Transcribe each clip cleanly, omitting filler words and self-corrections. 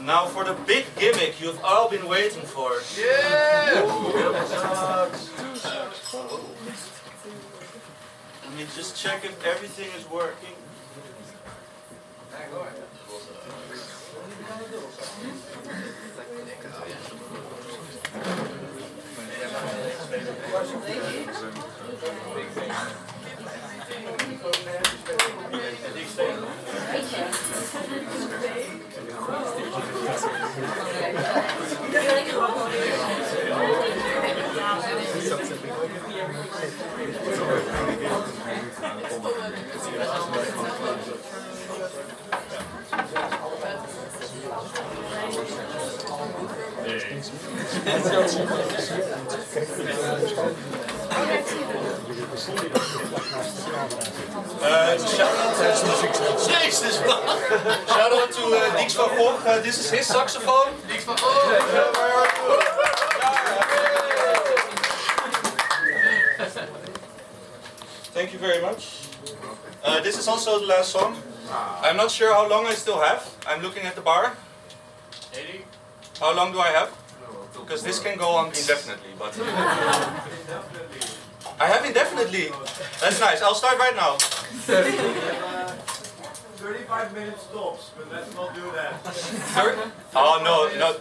Now for the big gimmick you've all been waiting for. Yeah! Let me just check if everything is working. Shout out to Deel, voor. This is his saxophone. Deel van voor. Thank you very much. This is also the last song. I'm not sure how long I still have. I'm looking at the bar. 80. How long do I have? Because this can go on indefinitely, but I have indefinitely. That's nice. I'll start right now. 35 minutes tops, but let's not do that. Oh no, no.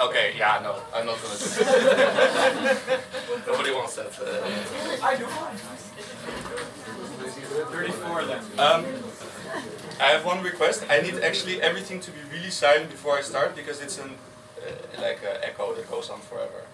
Okay, yeah, no, I'm not gonna do that. Nobody wants that. I do fine. 34 then. I have one request. I need actually everything to be really silent before I start because it's an like an echo that goes on forever.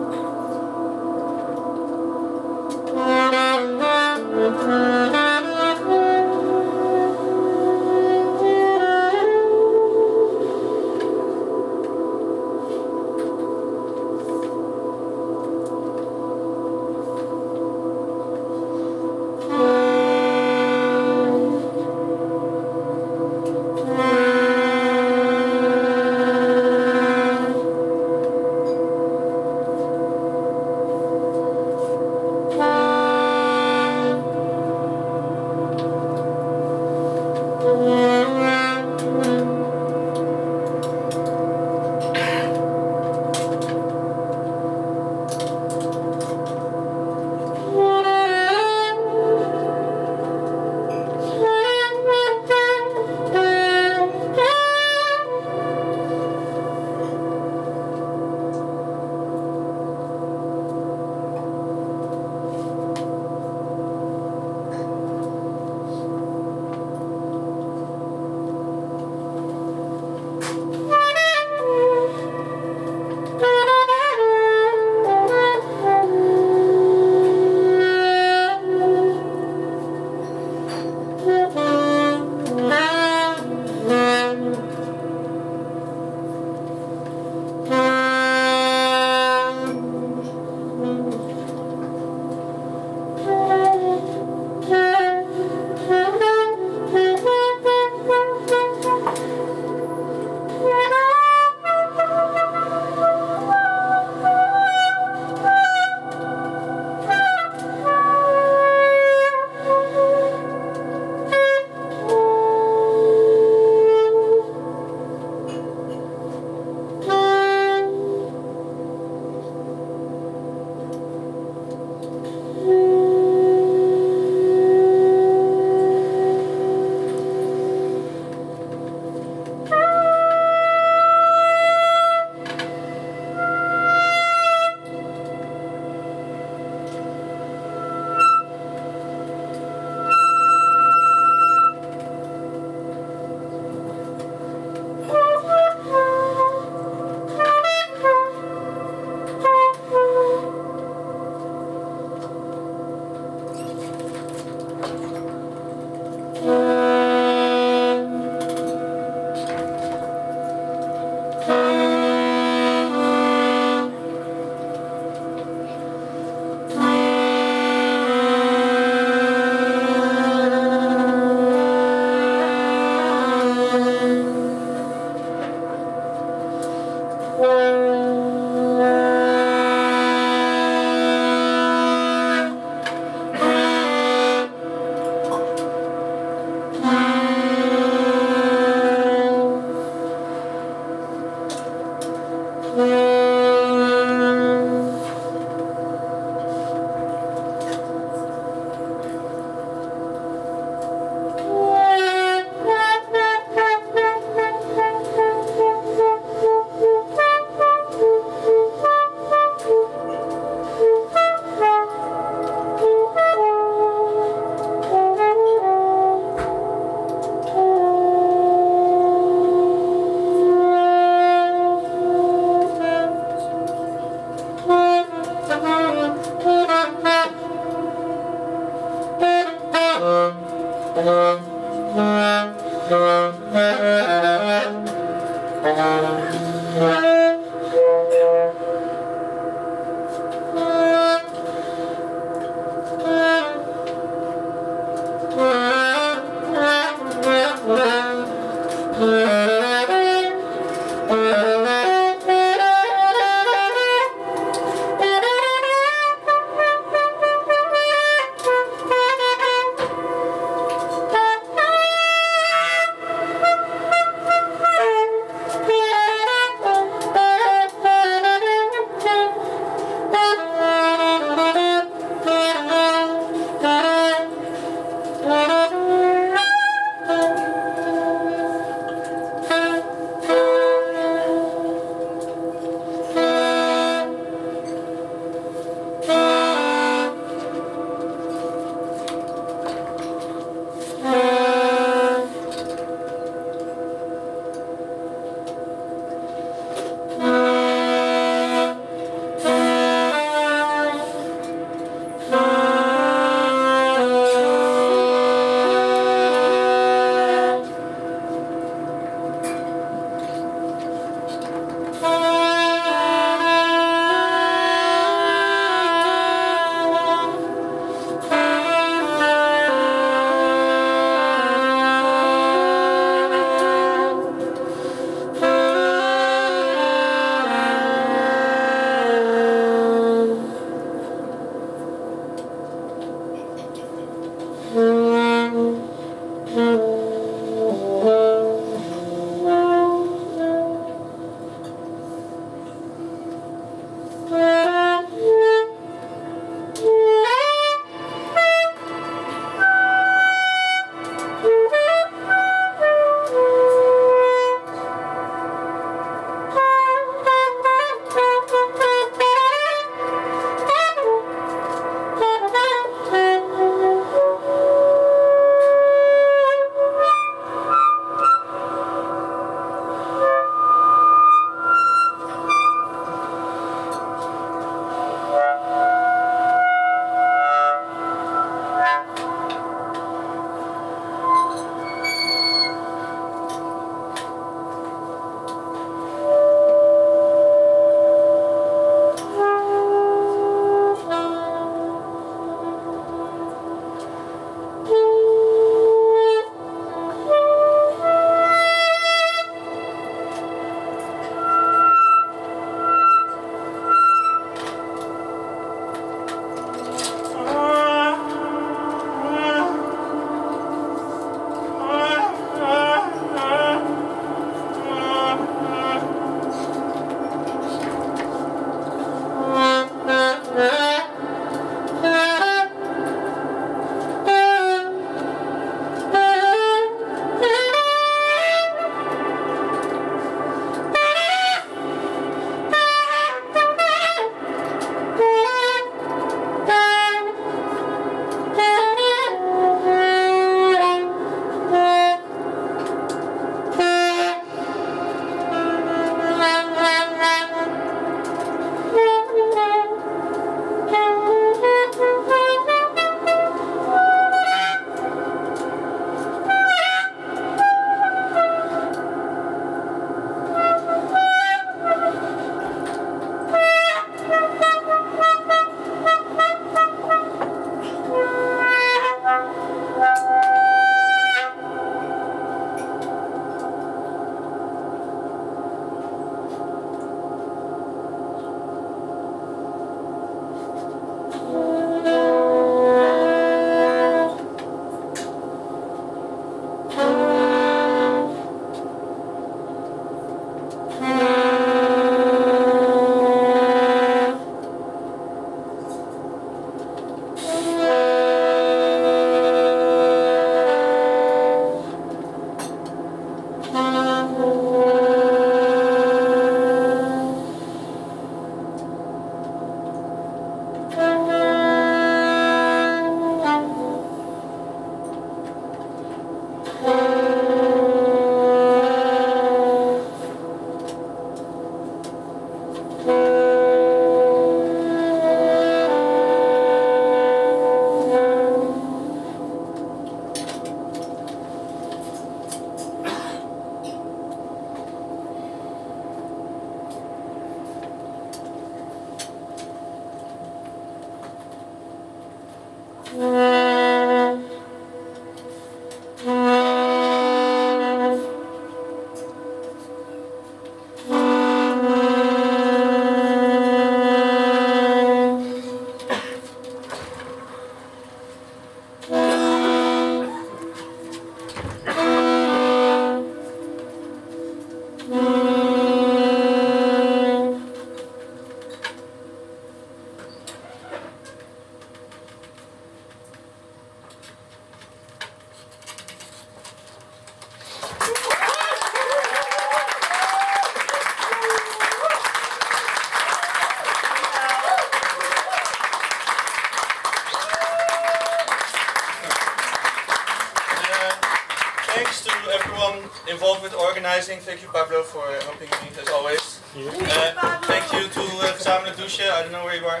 Thanks to everyone involved with organizing. Thank you, Pablo, for helping me as always. Thank you to Gezamenlijk Douchen. I don't know where you are.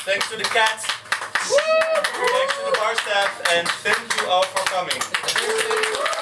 Thanks to the cat. Thanks to the bar staff, and thank you all for coming.